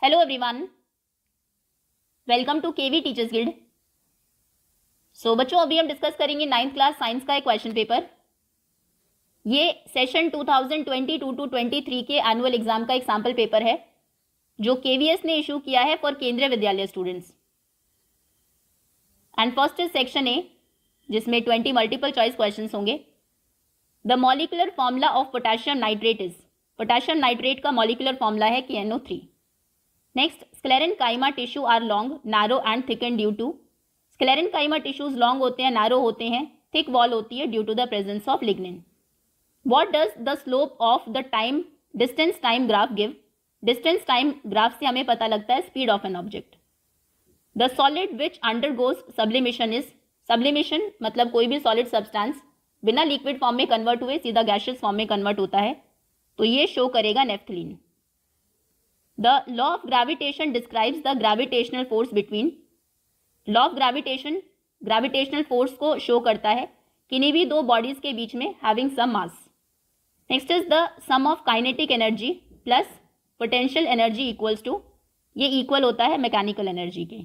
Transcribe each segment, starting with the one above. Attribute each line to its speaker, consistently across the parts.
Speaker 1: Hello everyone, welcome to KV teachers guild. So बच्चों, अभी हम डिस्कस करेंगे 9th क्लास साइंस का एक क्वेश्चन पेपर। ये सेशन 2022 टू 23 के एनुअल एग्जाम का एक सैम्पल पेपर है जो केवीएस ने इशू किया है for Kendriya Vidyalaya students. And first is section A, जिसमें 20 मल्टीपल चॉइस क्वेश्चन होंगे। The molecular formula of potassium nitrate is, potassium nitrate का मॉलिक्यूलर फॉर्मूला है कि NO3। Next, sclerenchyma tissue are long, narrow and thicken due to, sclerenchyma tissues long होते हैं, narrow होते हैं, thick wall होती है due to the presence of lignin. What does the slope of the time distance time graph give, distance time graph से हमें पता लगता है speed of an object. The solid which undergoes sublimation is, sublimation मतलब कोई भी solid substance बिना liquid form में कन्वर्ट हुए सीधा गैशियस फॉर्म में कन्वर्ट होता है, तो ये शो करेगा naphthalene. The law of gravitation describes the gravitational force between, law of gravitation gravitational force को शो करता है किन्हीं भी दो बॉडीज के बीच में having some mass. Next is the sum of kinetic energy plus potential energy equals to, ये इक्वल होता है मैकेनिकल एनर्जी के।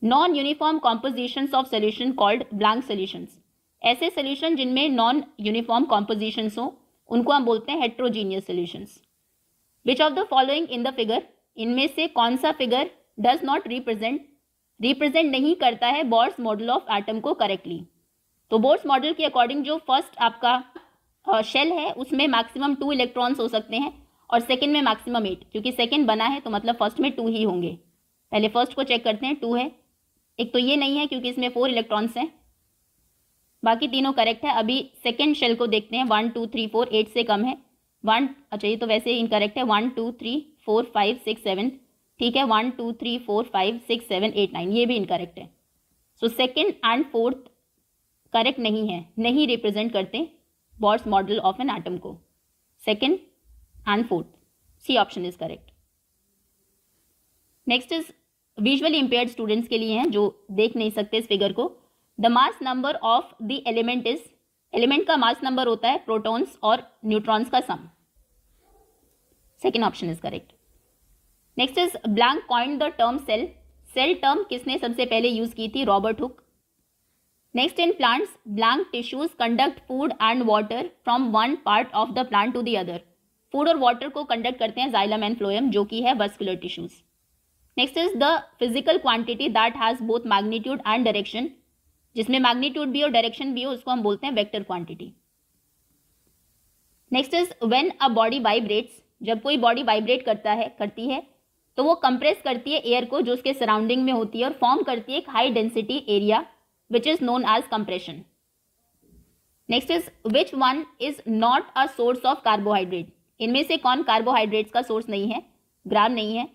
Speaker 1: Non uniform compositions of solution called blank solutions, ऐसे सोल्यूशन जिनमें नॉन यूनिफॉर्म कॉम्पोजिशंस हो उनको हम बोलते हैं heterogeneous solutions. Which of the following in the figure, इनमें से कौन सा फिगर डज नॉट रिप्रेजेंट नहीं करता है बोर्स मॉडल ऑफ एटम को करेक्टली। तो बोर्स मॉडल के अकॉर्डिंग जो फर्स्ट आपका शेल है उसमें मैक्सिमम 2 इलेक्ट्रॉन्स हो सकते हैं और सेकंड में मैक्सिमम 8, क्योंकि सेकंड बना है तो मतलब फर्स्ट में 2 ही होंगे। पहले फर्स्ट को चेक करते हैं, 2 है। एक तो ये नहीं है क्योंकि इसमें 4 इलेक्ट्रॉन्स हैं, बाकी तीनों करेक्ट है। अभी सेकेंड शेल को देखते हैं, 1 2 3 4, 8 से कम है 1, अच्छा ये तो वैसे इनकरेक्ट है, 1 2 3 4 5 6 7, ठीक है 1 2 3 4 5 6 7 8 9, ये भी इनकरेक्ट है। So second and fourth correct नहीं है, नहीं रिप्रेजेंट करते Bohr's model of an atom को, second and fourth. C option is correct. Next is visually impaired students के लिए हैं जो देख नहीं सकते इस फिगर को। The mass number of the element is, element का मास नंबर होता है प्रोटॉन्स और न्यूट्रॉन्स का sum, second option is correct. Next is blank coined the term cell, cell term किसने सबसे पहले यूज की थी, Robert Hooke. Next, in plants blank tissues conduct food and water from one part of the plant to the other, food और water को conduct करते हैं xylem and phloem जो कि है vascular tissues. Next is the physical quantity that has both magnitude and direction, जिसमें magnitude भी और डायरेक्शन भी हो उसको हम बोलते हैं vector quantity. Next is when a body vibrates, जब कोई बॉडी वाइब्रेट करती है तो वो कंप्रेस करती है एयर को जो उसके सराउंडिंग में होती है और फॉर्म करती है एक high density area which is known as compression. Next is which one is not a source of carbohydrate, इनमें से कौन कार्बोहाइड्रेट्स का सोर्स नहीं है, ग्राम नहीं है।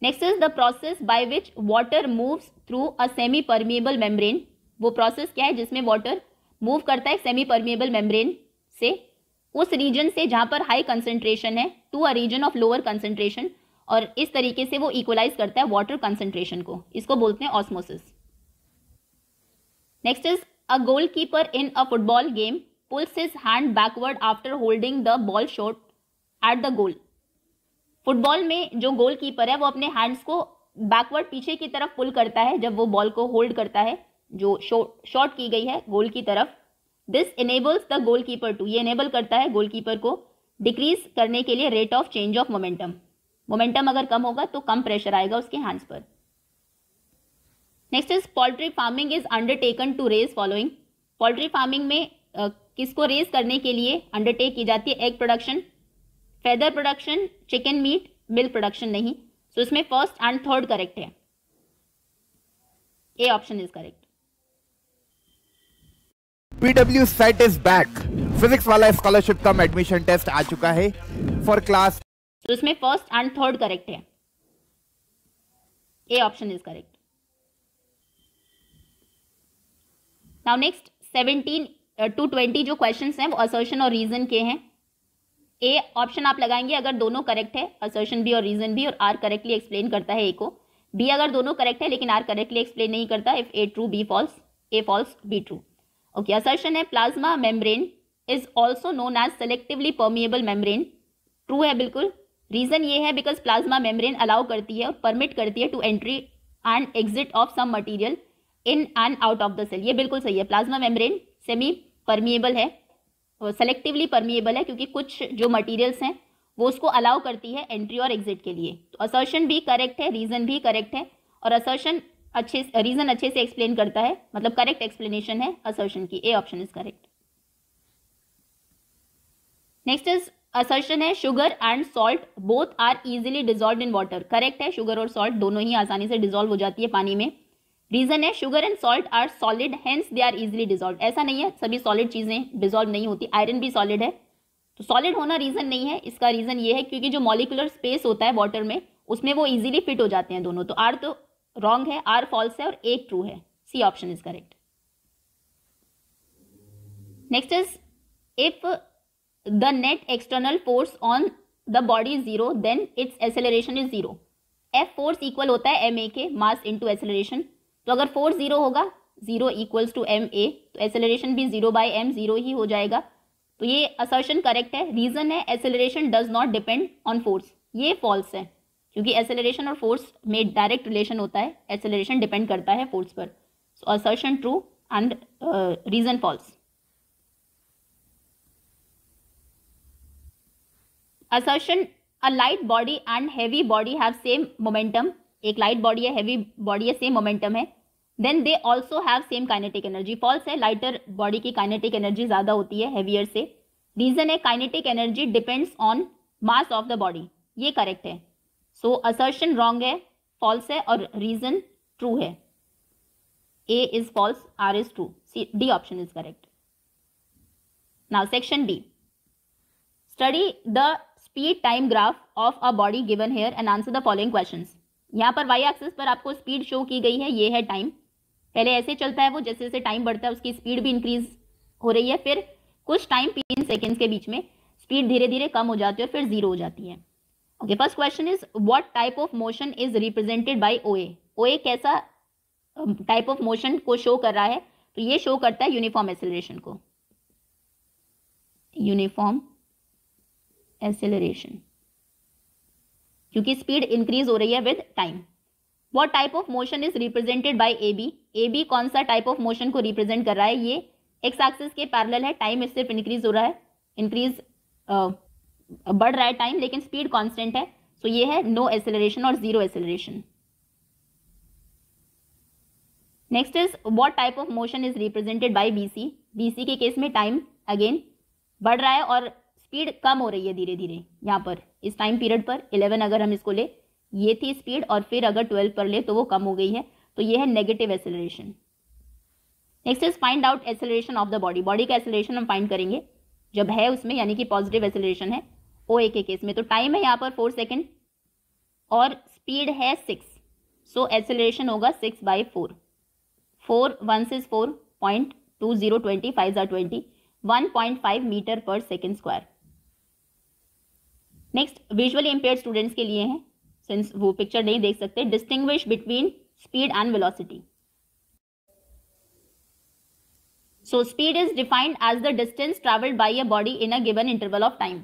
Speaker 1: Next is the process by which water moves through a semi permeable membrane, वो process क्या है जिसमें वाटर मूव करता है सेमी परमिएबल मेम्ब्रेन से, उस रीजन से जहां पर हाई कंसंट्रेशन है to a region of lower concentration, और इस तरीके से वो इक्वलाइज करता है वाटर कंसंट्रेशन को, इसको बोलते हैं osmosis. Next is a goalkeeper in a football game pulls his hand backward after holding the ball shot at the goal. Football में जो गोलकीपर है वो अपने हैंड्स को बैकवर्ड पीछे की तरफ पुल करता है जब वो बॉल को होल्ड करता है जो शॉट की गई है गोल की तरफ। This enables the goalkeeper to, ये इनेबल करता है गोलकीपर को डिक्रीज करने के लिए rate of change of momentum, momentum अगर कम होगा तो कम प्रेशर आएगा उसके हैंड्स पर। Next is poultry farming is undertaken to raise following, poultry farming में किसको रेज करने के लिए अंडरटेक की जाती है, egg production, feather production, chicken meet, milk production नहीं। सो इसमें फर्स्ट एंड थर्ड करेक्ट है, ए option is correct.
Speaker 2: PW set is back, physics वाला स्कॉलरशिप कम एडमिशन टेस्ट आ चुका है फॉर क्लास,
Speaker 1: तो इसमें फर्स्ट एंड थर्ड करेक्ट है, ए option is correct. Now next 17 to 20 जो क्वेश्चंस हैं वो असर्शन और रीजन के हैं। ए ऑप्शन आप लगाएंगे अगर दोनों करेक्ट है, असर्शन भी और रीजन भी, और आर करेक्टली एक्सप्लेन करता है ए को। बी अगर दोनों करेक्ट है लेकिन आर करेक्टली एक्सप्लेन नहीं करता, if A true B false, A false B true. Okay, assertion है plasma membrane is also known as selectively permeable membrane, true है बिल्कुल। रीजन ये है बिकॉज प्लाज्मा मेम्ब्रेन अलाउ करती है और परमिट करती है to entry and exit of some material in and out of the cell. ये बिल्कुल सही है, प्लाज्मा मेम्ब्रेन सेमी परमिएबल है, सेलेक्टिवली परमिएबल है, क्योंकि कुछ जो मटेरियल्स हैं वो उसको अलाउ करती है एंट्री और एग्जिट के लिए। तो असर्शन भी करेक्ट है, रीजन भी करेक्ट है, और असर्शन रीजन अच्छे से एक्सप्लेन करता है, मतलब करेक्ट एक्सप्लेनेशन है असर्शन की। A option is correct. Next is assertion है sugar and salt both are easily dissolve in water. Correct है, शुगर और सॉल्ट दोनों ही आसानी से डिजॉल्व हो जाती है पानी में। रीजन है sugar and salt are solid hence they are easily dissolve. ऐसा नहीं है सभी सॉलिड चीजें डिजॉल्व नहीं होती, आयरन भी सॉलिड है, तो सॉलिड होना रीजन नहीं है। इसका रीजन ये है क्योंकि जो मॉलिक्यूलर स्पेस होता है वाटर में उसमें वो इजीली फिट हो जाते हैं दोनों। तो आर तो रॉन्ग है, आर फॉल्स है और एक ट्रू है। C option is correct. Next is if the net external force on the body is zero then its acceleration is zero. F force equal होता है एम ए के, mass into acceleration. तो अगर force zero होगा, zero equals to M A, तो acceleration भी zero by M zero ही हो जाएगा। तो ये असर्शन करेक्ट है। रीजन है acceleration does not depend on force. ये फॉल्स है क्योंकि एक्सेलरेशन और फोर्स में डायरेक्ट रिलेशन होता है, एक्सेलरेशन डिपेंड करता है फोर्स पर। So assertion true and reason false. Assertion a light body and heavy body have same momentum. एक लाइट बॉडी है, हैवी बॉडी है, सेम मोमेंटम है, then they also have same kinetic energy. False है, lighter body की kinetic energy ज्यादा होती है heavier से। रीजन है kinetic energy depends on mass of the body. ये करेक्ट है। सो असर्शन रॉन्ग है, फॉल्स है, और रीजन ट्रू है। A is false, R is true. D option is correct. Now section D, study the speed time graph of a body given here and answer the following questions. यहाँ पर Y axis पर आपको speed show की गई है, ये है time. पहले ऐसे चलता है वो, जैसे जैसे टाइम बढ़ता है उसकी स्पीड भी इंक्रीज हो रही है, फिर कुछ टाइम 3 सेकेंड्स के बीच में स्पीड धीरे धीरे कम हो जाती है और फिर जीरो हो जाती है। Okay, first question is what type of motion is represented by O A. O A कैसा टाइप ऑफ मोशन को शो कर रहा है? तो ये शो करता है यूनिफॉर्म एक्सेलरेशन को, यूनिफॉर्म एक्सेलरेशन, क्योंकि स्पीड इंक्रीज हो रही है with time. What type of motion is represented by A B. A B कौन सा टाइप ऑफ मोशन को रिप्रेजेंट कर रहा है? ये एक्स एक्सिस के पैरेलल है, टाइम इस सिर्फ इंक्रीज हो रहा है, इंक्रीज बढ़ रहा है टाइम, लेकिन स्पीड कांस्टेंट है। सो ये है नो एक्सेलरेशन और zero acceleration. Next is what type of motion is represented by B C. B C के केस में टाइम अगेन बढ़ रहा है और स्पीड कम हो रही है धीरे धीरे। यहाँ पर इस टाइम पीरियड पर 11 अगर हम इसको ले, ये थी स्पीड, और फिर अगर 12 पर ले तो वो कम हो गई है, तो ये है negative acceleration. Next is find out acceleration of the body. Body का एक्सेलरेशन हम फाइंड करेंगे जब है उसमें, यानी कि पॉजिटिव एक्सेलरेशन है ओ ए के केस में। तो टाइम है यहाँ पर 4 सेकेंड और स्पीड है 6, सो एक्सेलरेशन होगा 6/4। 4 1 is 4.20, 20 5 are 20, 1.5 मीटर पर second square. Next visually impaired students के लिए है, सिंस वो पिक्चर नहीं देख सकते। Distinguish between speed and velocity. So speed is defined as the distance travelled by a body in a given interval of time.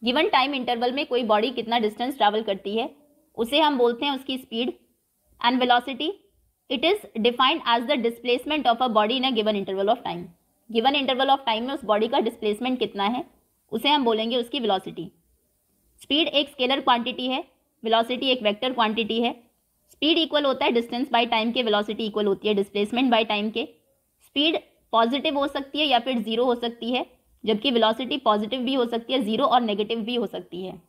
Speaker 1: Given time interval में कोई body कितना डिस्टेंस ट्रैवल करती है उसे हम बोलते हैं उसकी speed. And velocity, it is defined as the displacement of a body in a given interval of time. Given interval of time में उस बॉडी का डिस्प्लेसमेंट कितना है उसे हम बोलेंगे उसकी वेलोसिटी। स्पीड एक स्केलर क्वांटिटी है, वेलोसिटी एक वेक्टर क्वांटिटी है। स्पीड इक्वल होता है डिस्टेंस बाय टाइम के, वेलोसिटी इक्वल होती है डिस्प्लेसमेंट बाय टाइम के। स्पीड पॉजिटिव हो सकती है या फिर जीरो हो सकती है, जबकि वेलोसिटी पॉजिटिव भी हो सकती है, जीरो और नेगेटिव भी हो सकती है।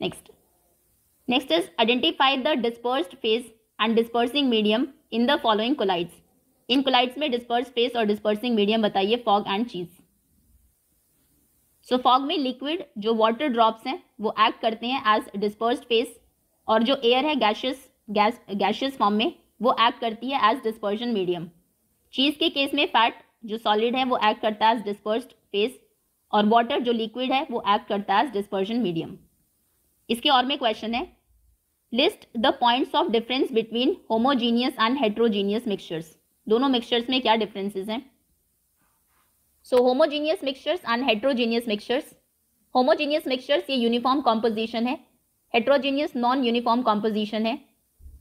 Speaker 1: Next is identify the dispersed phase and dispersing medium in the following colloids. इन कोलाइड्स में डिस्पर्स्ड फेज और डिस्पर्सिंग मीडियम बताइए, fog and cheese. So fog में लिक्विड जो वाटर ड्रॉप्स हैं वो एक्ट करते हैं एज डिस्पर्स्ड फेज, और जो एयर है गैशियस फॉर्म में वो एक्ट करती है एज डिस्पर्शन मीडियम। चीज के केस में फैट जो सॉलिड है वो एक्ट करता है एज डिस्पर्स्ड फेज, और वाटर जो लिक्विड है वो एक्ट करता है एज डिस्पर्शन मीडियम। इसके और में क्वेश्चन है, list the points of difference between homogeneous and heterogeneous mixtures. दोनों मिक्सचर्स में क्या डिफरेंसेस हैं? So homogeneous mixtures and heterogeneous mixtures. Homogeneous mixtures ये यूनिफॉर्म कॉम्पोजिशन है, हेट्रोजीनियस नॉन यूनिफॉर्म कॉम्पोजिशन है।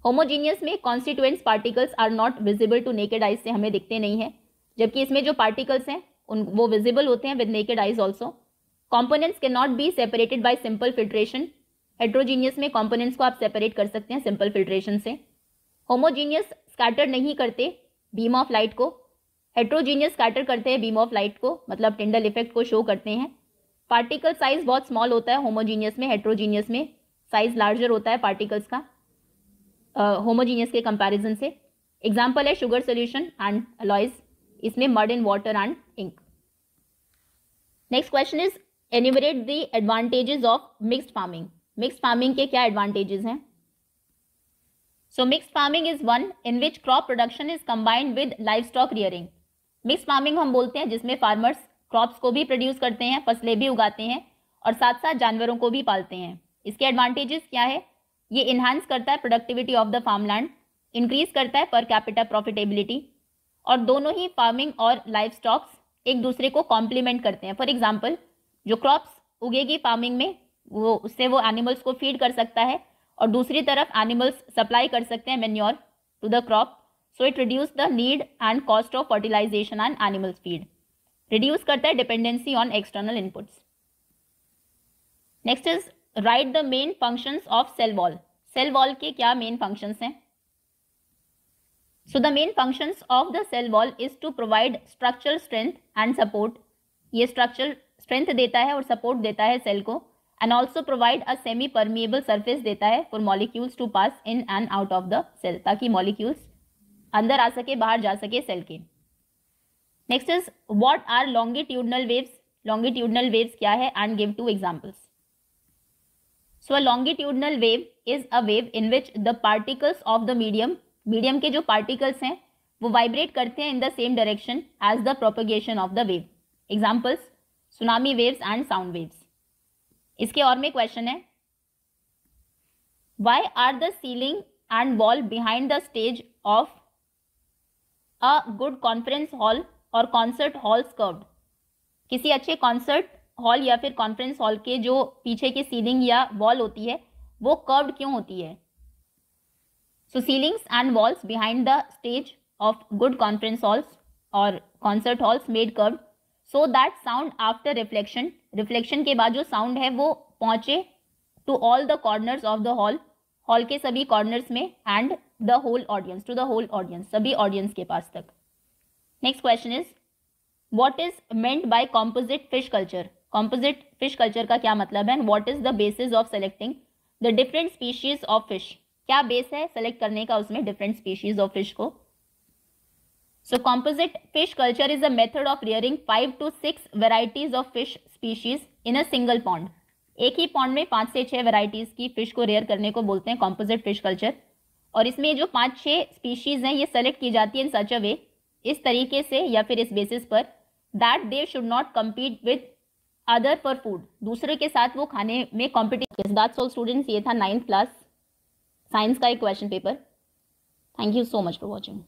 Speaker 1: होमोजीनियस में constituents particles are not visible to naked eyes से हमें दिखते नहीं है, जबकि इसमें जो पार्टिकल्स हैं वो विजिबल होते हैं with naked eyes also. Components can not be separated by simple filtration. Heterogeneous में कॉम्पोनेंट्स को आप सेपरेट कर सकते हैं सिंपल फिल्ट्रेशन से। होमोजीनियस स्कैटर नहीं करते बीम ऑफ लाइट को, हेट्रोजीनियस स्कैटर करते हैं बीम ऑफ लाइट को, मतलब टिंडल इफेक्ट को शो करते हैं। पार्टिकल साइज बहुत स्मॉल होता है होमोजीनियस में, हेट्रोजीनियस में साइज लार्जर होता है पार्टिकल्स का होमोजीनियस के कंपैरिजन से। एग्जांपल है शुगर सॉल्यूशन एंड अलॉयज, इसमें mud in water and ink. Next question is enumerate the advantages of mixed farming. Mixed farming के क्या एडवांटेजेस हैं? So mixed farming is one in which crop production is combined with livestock rearing. Mixed farming हम बोलते हैं जिसमें farmers crops को भी produce करते हैं, फसलें भी उगाते हैं और साथ साथ जानवरों को भी पालते हैं। इसके एडवांटेजेस क्या है? ये इन्हांस करता है productivity of the farmland, increase करता है पर कैपिटा प्रॉफिटेबिलिटी, और दोनों ही फार्मिंग और लाइव स्टॉक्स एक दूसरे को कॉम्प्लीमेंट करते हैं। फॉर एग्जाम्पल, जो क्रॉप्स उगेगी फार्मिंग में उससे वो एनिमल्स को फीड कर सकता है और दूसरी तरफ एनिमल्स सप्लाई कर सकते हैं manure to the crop, so it reduce the need and cost of fertilization and animals feed. Reduce करता है dependency on external inputs. Next is write the main functions of cell wall. Cell wall के क्या main functions हैं? So the main functions of the cell wall is to provide structural strength and support. ये structural strength देता है और support देता है cell को, and also provide a semi permeable surface देता है for molecules to pass in and out of the cell, ताकि मॉलिक्यूल्स अंदर आ सके बाहर जा सके सेल के। Next is what are longitudinal waves. Longitudinal waves क्या है and give two examples. So a longitudinal wave is a wave in which the particles of the medium के जो पार्टिकल्स हैं वो वाइब्रेट करते हैं in the same direction as the propagation of the wave. Examples tsunami waves and sound waves. इसके और में question है, why are the ceiling and wall behind the stage of a good conference hall और concert halls curved. किसी अच्छे concert hall या फिर conference hall के जो पीछे की सीलिंग या वॉल होती है वो कर्व्ड क्यों होती है? So ceilings and walls behind the stage of good conference halls और concert halls made curved so that sound after reflection, reflection के बाद जो साउंड है वो पहुंचे to all the corners of the hall, hall के सभी कॉर्नर्स में, and the whole audience, to the whole audience, सभी ऑडियंस के पास तक। Next question is what is meant by composite fish culture. Composite fish culture का क्या मतलब है and what is the basis of selecting the different species of fish. क्या base है सेलेक्ट करने का उसमें डिफरेंट स्पीशीज ऑफ फिश को? So composite fish culture is a method of rearing 5 to 6 varieties of fish species in a single pond. एक ही pond में 5 से 6 varieties की फिश को रेयर करने को बोलते हैं composite fish culture। और इसमें जो 5-6 स्पीशीज हैं ये सेलेक्ट की जाती है इन सच अ वे, इस तरीके से या फिर इस बेसिस पर, that they should not compete with other for food, दूसरे के साथ वो खाने में कॉम्पिटिशन। दैट्स ऑल स्टूडेंट्स, ये था 9th क्लास साइंस का एक question paper. Thank you so much for watching.